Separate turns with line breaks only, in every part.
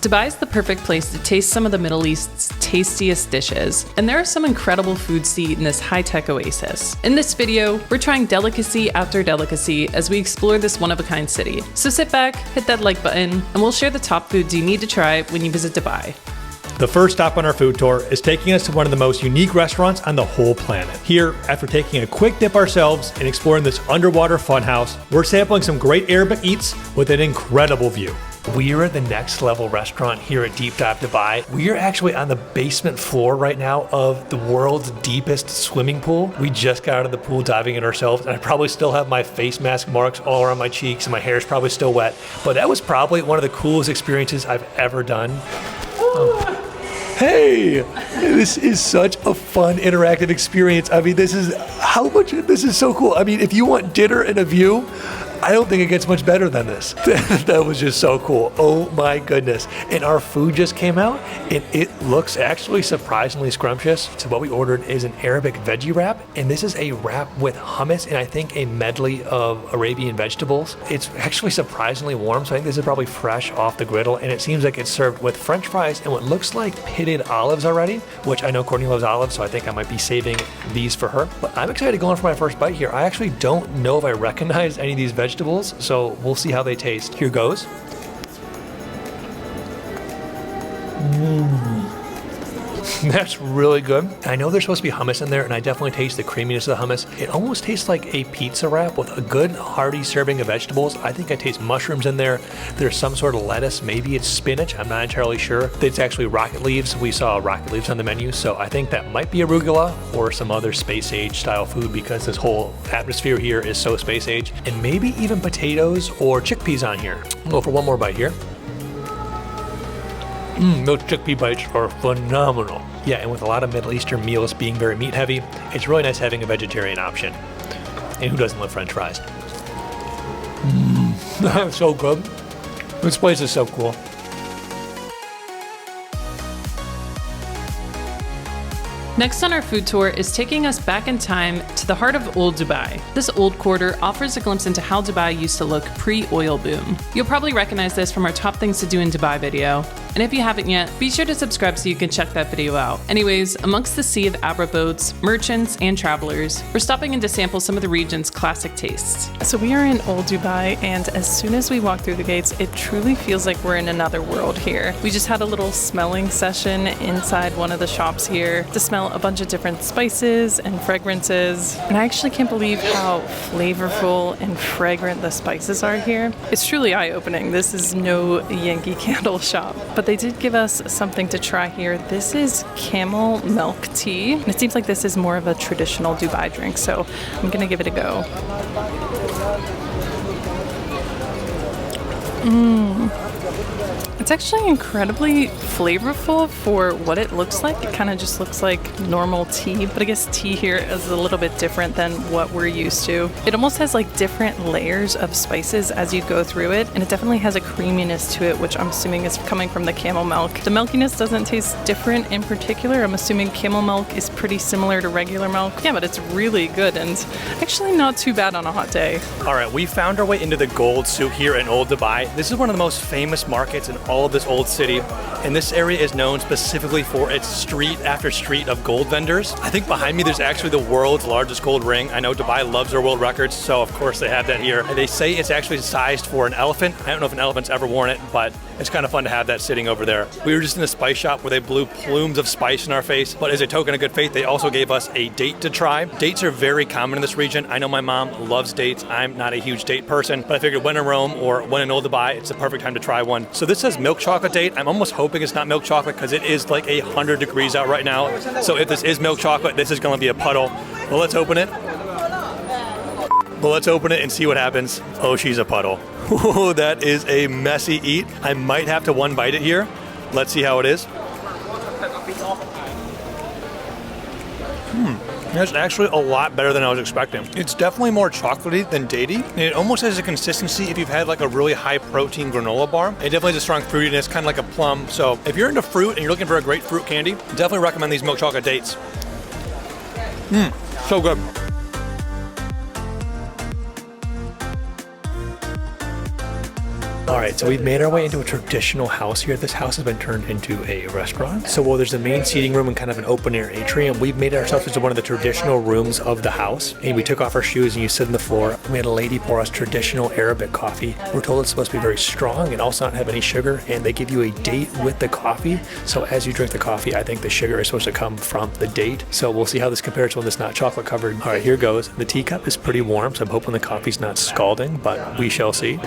Dubai is the perfect place to taste some of the Middle East's tastiest dishes, and there are some incredible foods to eat in this high-tech oasis. In this video, we're trying delicacy after delicacy as we explore this one-of-a-kind city. So sit back, hit that like button, and we'll share the top foods you need to try when you visit Dubai.
The first stop on our food tour is taking us to one of the most unique restaurants on the whole planet. Here, after taking a quick dip ourselves and exploring this underwater funhouse, we're sampling some great Arabic eats with an incredible view. We are at the next level restaurant here at Deep Dive Dubai. We are actually on the basement floor right now of the world's deepest swimming pool. We just got out of the pool diving it ourselves, and I probably still have my face mask marks all around my cheeks, and my hair is probably still wet. But that was probably one of the coolest experiences I've ever done. Hey, this is such a fun, interactive experience. I mean, this is so cool. I mean, if you want dinner and a view, I don't think it gets much better than this. That was just so cool. Oh my goodness. And our food just came out, and it looks actually surprisingly scrumptious. So what we ordered is an Arabic veggie wrap, and this is a wrap with hummus and I think a medley of Arabian vegetables. It's actually surprisingly warm, so I think this is probably fresh off the griddle, and it seems like it's served with French fries and what looks like pitted olives already, which I know Courtney loves olives, so I think I might be saving these for her. But I'm excited to go on for my first bite here. I actually don't know if I recognize any of these vegetables, so we'll see how they taste. Here goes. That's really good. I know there's supposed to be hummus in there, and I definitely taste the creaminess of the hummus. It almost tastes like a pizza wrap with a good hearty serving of vegetables. I think I taste mushrooms in there. There's some sort of lettuce. Maybe it's spinach. I'm not entirely sure. It's actually rocket leaves. We saw rocket leaves on the menu, so I think that might be arugula or some other space age style food because this whole atmosphere here is so space age. And maybe even potatoes or chickpeas on here. I'll go for one more bite here. Those chickpea bites are phenomenal. Yeah, and with a lot of Middle Eastern meals being very meat heavy, it's really nice having a vegetarian option. And who doesn't love French fries? That's so good. This place is so cool.
Next on our food tour is taking us back in time to the heart of Old Dubai. This old quarter offers a glimpse into how Dubai used to look pre-oil boom. You'll probably recognize this from our top things to do in Dubai video. And if you haven't yet, be sure to subscribe so you can check that video out. Anyways, amongst the sea of Arab boats, merchants, and travelers, we're stopping in to sample some of the region's classic tastes. So we are in Old Dubai, and as soon as we walk through the gates, it truly feels like we're in another world here. We just had a little smelling session inside one of the shops here to smell a bunch of different spices and fragrances. And I actually can't believe how flavorful and fragrant the spices are here. It's truly eye-opening. This is no Yankee Candle shop. But they did give us something to try here. This is camel milk tea. And it seems like this is more of a traditional Dubai drink, so I'm gonna give it a go. It's actually incredibly flavorful for what it looks like. It kind of just looks like normal tea, but I guess tea here is a little bit different than what we're used to. It almost has like different layers of spices as you go through it, and it definitely has a creaminess to it, which I'm assuming is coming from the camel milk. The milkiness doesn't taste different in particular. I'm assuming camel milk is pretty similar to regular milk. Yeah, but it's really good and actually not too bad on a hot day.
All right, we found our way into the gold Souk here in Old Dubai. This is one of the most famous markets in all of this old city, and this area is known specifically for its street after street of gold vendors. I think behind me there's actually the world's largest gold ring. I know Dubai loves their world records, so of course they have that here. They say it's actually sized for an elephant. I don't know if an elephant's ever worn it, but it's kind of fun to have that sitting over there. We were just in a spice shop where they blew plumes of spice in our face, but as a token of good faith, they also gave us a date to try. Dates are very common in this region. I know my mom loves dates. I'm not a huge date person, but I figured when in Rome or when in Old Dubai, it's the perfect time to try one. So this says milk chocolate date. I'm almost hoping it's not milk chocolate because it is like 100 degrees out right now. So if this is milk chocolate, this is going to be a puddle. Well, let's open it. And see what happens. Oh, she's a puddle. Ooh, that is a messy eat. I might have to one bite it here. Let's see how it is. That's actually a lot better than I was expecting. It's definitely more chocolatey than datey. And it almost has a consistency if you've had like a really high protein granola bar. It definitely has a strong fruitiness, kind of like a plum. So if you're into fruit and you're looking for a great fruit candy, definitely recommend these milk chocolate dates. So good. All right, so we've made our way into a traditional house here. This house has been turned into a restaurant. So while there's a main seating room and kind of an open air atrium, we've made ourselves into one of the traditional rooms of the house. And we took off our shoes and you sit on the floor. We had a lady pour us traditional Arabic coffee. We're told it's supposed to be very strong and also not have any sugar. And they give you a date with the coffee. So as you drink the coffee, I think the sugar is supposed to come from the date. So we'll see how this compares to when it's not chocolate covered. All right, here goes. The teacup is pretty warm, so I'm hoping the coffee's not scalding, but we shall see.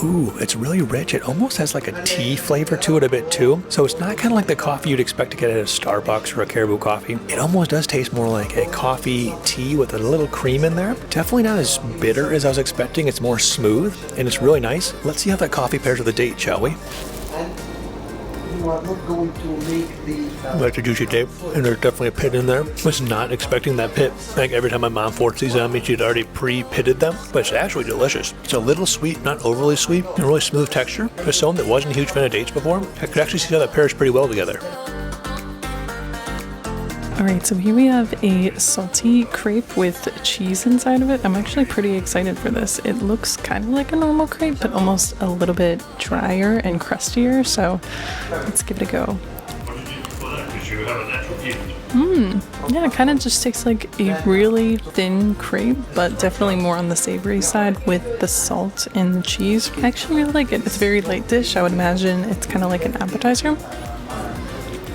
Ooh, it's really rich. It almost has like a tea flavor to it a bit too. So it's not kind of like the coffee you'd expect to get at a Starbucks or a Caribou coffee. It almost does taste more like a coffee tea with a little cream in there. Definitely not as bitter as I was expecting. It's more smooth and it's really nice. Let's see how that coffee pairs with the date, shall we?
You are not going to make the...
That's a juicy tape, and there's definitely a pit in there. I was not expecting that pit. Like every time my mom forced these on me, she'd already pre-pitted them, but it's actually delicious. It's a little sweet, not overly sweet, and a really smooth texture. As someone that wasn't a huge fan of dates before, I could actually see how that pairs pretty well together.
All right, so here we have a salty crepe with cheese inside of it. I'm actually pretty excited for this. It looks kind of like a normal crepe, but almost a little bit drier and crustier. So let's give it a go. Yeah, it kind of just tastes like a really thin crepe, but definitely more on the savory side with the salt and the cheese. I actually really like it. It's a very light dish. I would imagine it's kind of like an appetizer.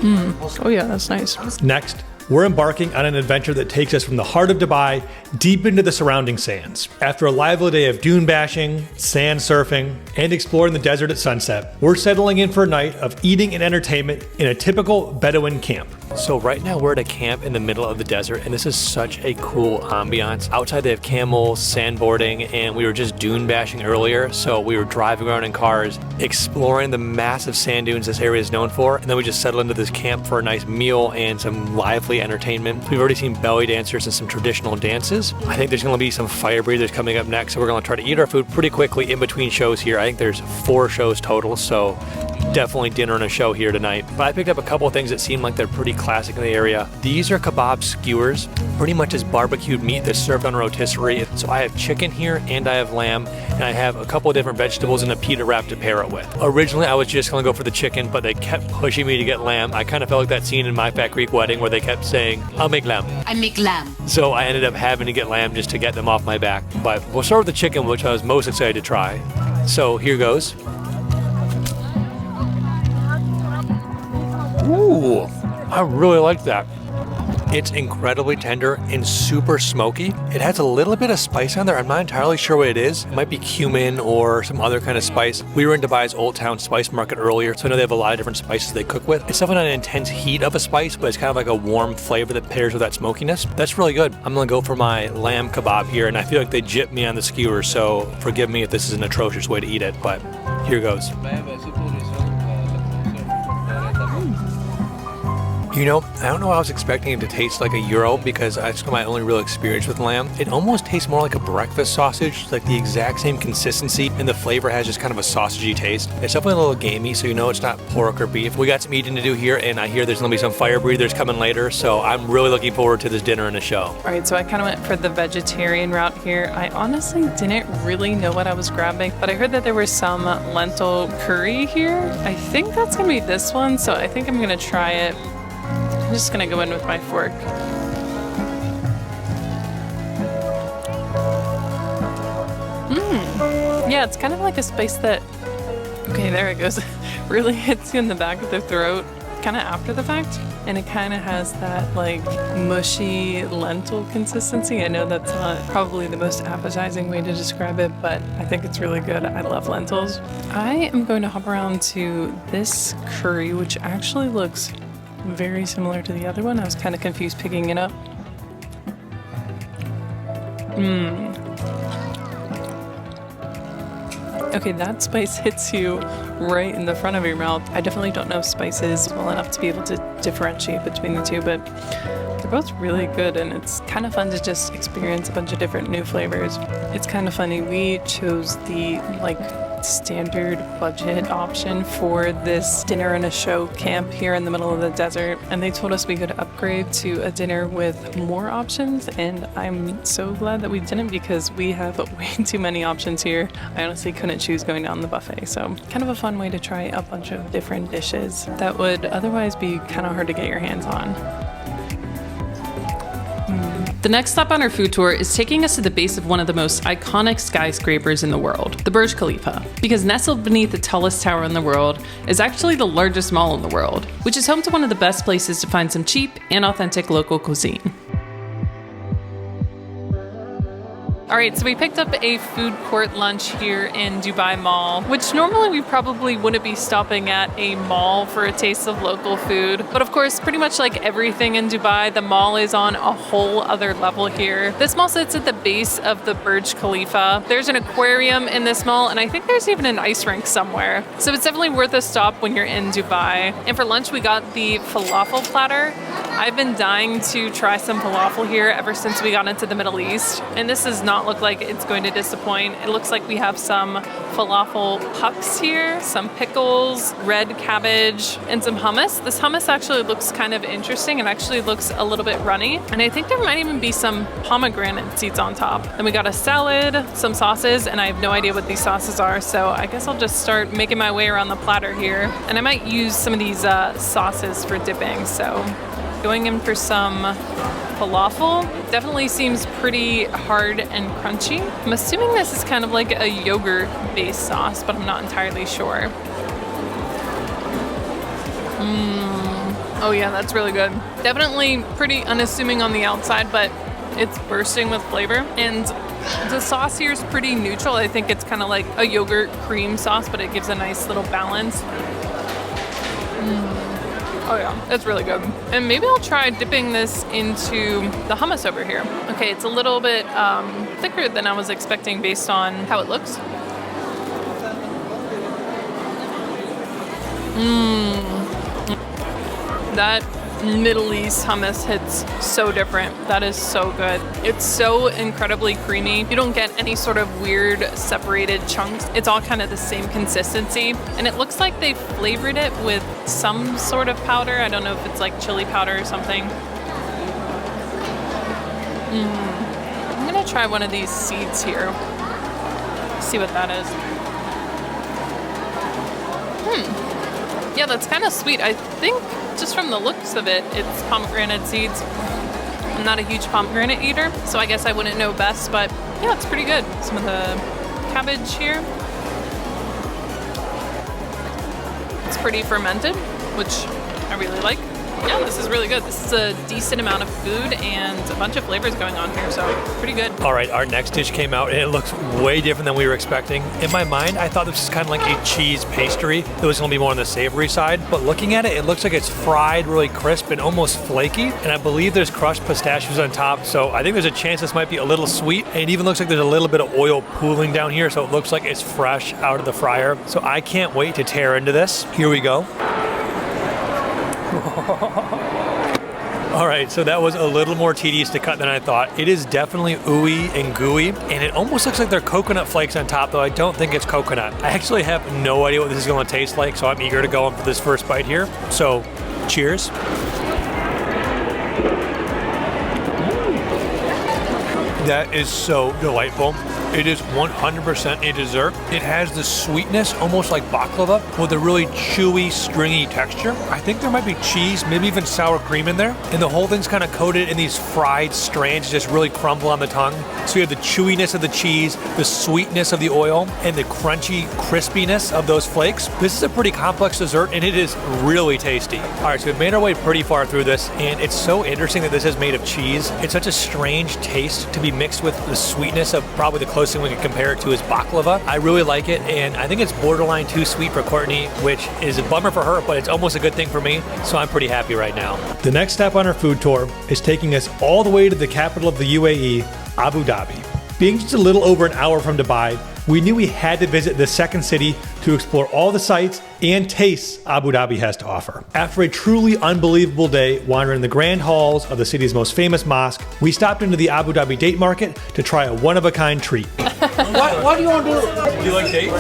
Oh yeah, that's nice.
Next, we're embarking on an adventure that takes us from the heart of Dubai deep into the surrounding sands. After a lively day of dune bashing, sand surfing, and exploring the desert at sunset, we're settling in for a night of eating and entertainment in a typical Bedouin camp. So right now we're at a camp in the middle of the desert, and this is such a cool ambiance. Outside they have camels, sandboarding, and we were just dune bashing earlier, so we were driving around in cars, exploring the massive sand dunes this area is known for, and then we just settled into this camp for a nice meal and some lively entertainment. We've already seen belly dancers and some traditional dances. I think there's going to be some fire breathers coming up next, so we're going to try to eat our food pretty quickly in between shows here. I think there's 4 shows total, so definitely dinner and a show here tonight. But I picked up a couple of things that seem like they're pretty classic in the area. These are kebab skewers, pretty much as barbecued meat that's served on a rotisserie. So I have chicken here and I have lamb, and I have a couple of different vegetables and a pita wrap to pair it with. Originally I was just going to go for the chicken, but they kept pushing me to get lamb. I kind of felt like that scene in My Fat Greek Wedding where they kept saying, I'll make lamb.
I make lamb.
So I ended up having to get lamb just to get them off my back. But we'll start with the chicken, which I was most excited to try. So here goes. Ooh, I really like that. It's incredibly tender and super smoky. It has a little bit of spice on there. I'm not entirely sure what it is. It might be cumin or some other kind of spice. We were in Dubai's Old Town Spice Market earlier, so I know they have a lot of different spices they cook with. It's definitely not an intense heat of a spice, but it's kind of like a warm flavor that pairs with that smokiness. That's really good. I'm gonna go for my lamb kebab here, and I feel like they gypped me on the skewer, so forgive me if this is an atrocious way to eat it, but here goes. You know, I don't know how I was expecting it to taste like a gyro because that's my only real experience with lamb. It almost tastes more like a breakfast sausage, like the exact same consistency, and the flavor has just kind of a sausagey taste. It's definitely a little gamey, so you know it's not pork or beef. We got some eating to do here, and I hear there's gonna be some fire breathers coming later, so I'm really looking forward to this dinner and the show.
All right, so I kind of went for the vegetarian route here. I honestly didn't really know what I was grabbing, but I heard that there was some lentil curry here. I think that's gonna be this one, so I think I'm gonna try it. I'm just gonna go in with my fork. Yeah, it's kind of like a spice that, okay, there it goes, really hits you in the back of the throat, kind of after the fact. And it kind of has that like mushy lentil consistency. I know that's not probably the most appetizing way to describe it, but I think it's really good. I love lentils. I am going to hop around to this curry, which actually looks very similar to the other one. I was kind of confused picking it up. Okay, that spice hits you right in the front of your mouth. I definitely don't know spices well enough to be able to differentiate between the two, but they're both really good, and it's kind of fun to just experience a bunch of different new flavors. It's kind of funny, we chose the like standard budget option for this dinner and a show camp here in the middle of the desert, and they told us we could upgrade to a dinner with more options, and I'm so glad that we didn't because we have way too many options here. I honestly couldn't choose going down the buffet, so kind of a fun way to try a bunch of different dishes that would otherwise be kind of hard to get your hands on. The next stop on our food tour is taking us to the base of one of the most iconic skyscrapers in the world, the Burj Khalifa. Because nestled beneath the tallest tower in the world is actually the largest mall in the world, which is home to one of the best places to find some cheap and authentic local cuisine. All right, so we picked up a food court lunch here in Dubai Mall, which normally we probably wouldn't be stopping at a mall for a taste of local food. But of course, pretty much like everything in Dubai, the mall is on a whole other level here. This mall sits at the base of the Burj Khalifa. There's an aquarium in this mall, and I think there's even an ice rink somewhere. So it's definitely worth a stop when you're in Dubai. And for lunch, we got the falafel platter. I've been dying to try some falafel here ever since we got into the Middle East, and this does not look like it's going to disappoint. It looks like we have some falafel pucks here, some pickles, red cabbage, and some hummus. This hummus actually looks kind of interesting and actually looks a little bit runny, and I think there might even be some pomegranate seeds on top. Then we got a salad, some sauces, and I have no idea what these sauces are, so I guess I'll just start making my way around the platter here. And I might use some of these sauces for dipping, so going in for some falafel. Definitely seems pretty hard and crunchy. I'm assuming this is kind of like a yogurt-based sauce, but I'm not entirely sure. Oh yeah, that's really good. Definitely pretty unassuming on the outside, but it's bursting with flavor. And the sauce here is pretty neutral. I think it's kind of like a yogurt cream sauce, but it gives a nice little balance. Oh yeah, that's really good. And maybe I'll try dipping this into the hummus over here. Okay, it's a little bit thicker than I was expecting based on how it looks. That Middle East hummus hits so different. That is so good. It's so incredibly creamy. You don't get any sort of weird separated chunks. It's all kind of the same consistency. And it looks like they flavored it with some sort of powder. I don't know if it's like chili powder or something. I'm gonna try one of these seeds here. See what that is. Yeah, that's kind of sweet. I think just from the looks of it, it's pomegranate seeds. I'm not a huge pomegranate eater, so I guess I wouldn't know best, but yeah, it's pretty good. Some of the cabbage here. It's pretty fermented, which I really like. Yeah, this is really good. This is a decent amount of food and a bunch of flavors going on here, so pretty good.
All right, our next dish came out and it looks way different than we were expecting. In my mind, I thought this was kind of like a cheese pastry. It was gonna be more on the savory side, but looking at it, it looks like it's fried really crisp and almost flaky. And I believe there's crushed pistachios on top, so I think there's a chance this might be a little sweet. And it even looks like there's a little bit of oil pooling down here, so it looks like it's fresh out of the fryer. So I can't wait to tear into this. Here we go. All right, so that was a little more tedious to cut than I thought. It is definitely ooey and gooey, and it almost looks like they're coconut flakes on top, though I don't think it's coconut. I actually have no idea what this is going to taste like, so I'm eager to go in for this first bite here. So, cheers. That is so delightful. It is 100% a dessert. It has the sweetness, almost like baklava, with a really chewy, stringy texture. I think there might be cheese, maybe even sour cream in there. And the whole thing's kind of coated in these fried strands, just really crumble on the tongue. So you have the chewiness of the cheese, the sweetness of the oil, and the crunchy crispiness of those flakes. This is a pretty complex dessert, and it is really tasty. All right, so we've made our way pretty far through this, and it's so interesting that this is made of cheese. It's such a strange taste to be mixed with the sweetness of probably the closest thing we can compare it to is baklava. I really like it, and I think it's borderline too sweet for Courtney, which is a bummer for her, but it's almost a good thing for me, so I'm pretty happy right now. The next step on our food tour is taking us all the way to the capital of the UAE, Abu Dhabi. Being just a little over an hour from Dubai, we knew we had to visit the second city to explore all the sights and tastes Abu Dhabi has to offer. After a truly unbelievable day wandering the grand halls of the city's most famous mosque, we stopped into the Abu Dhabi date market to try a one-of-a-kind treat.
What do you want to do?
Do you like dates?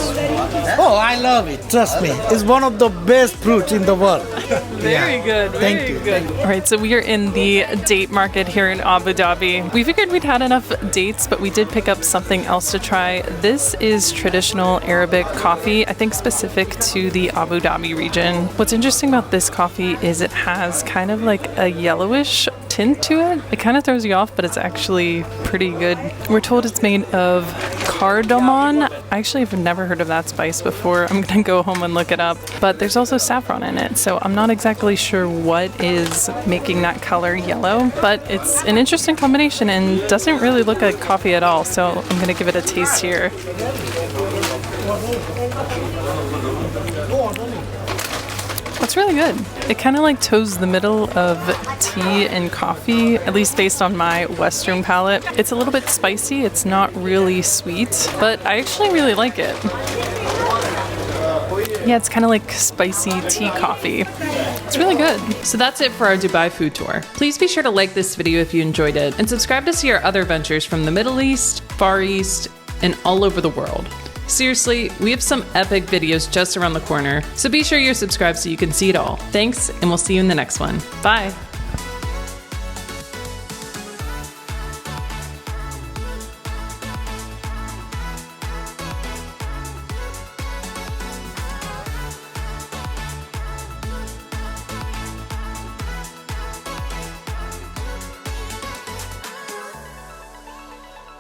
Oh, I love it. Trust me. It's one of the best fruits in the world.
Very good.
Thank you.
All right, so we are in the date market here in Abu Dhabi. We figured we'd had enough dates, but we did pick up something else to try. This is traditional Arabic coffee, I think specific to the Abu Dhabi region. What's interesting about this coffee is it has kind of like a yellowish tint to it. It kind of throws you off, but it's actually pretty good. We're told it's made of cardamom. I actually have never heard of that spice before. I'm gonna go home and look it up. But there's also saffron in it, so I'm not exactly sure what is making that color yellow, but it's an interesting combination and doesn't really look like coffee at all, so I'm gonna give it a taste here. It's really good. It kind of like toes the middle of tea and coffee, at least based on my Western palate. It's a little bit spicy. It's not really sweet, but I actually really like it. Yeah, it's kind of like spicy tea coffee. It's really good. So that's it for our Dubai food tour. Please be sure to like this video if you enjoyed it and subscribe to see our other ventures from the Middle East, Far East, and all over the world. Seriously, we have some epic videos just around the corner, so be sure you're subscribed so you can see it all. Thanks, and we'll see you in the next one. Bye!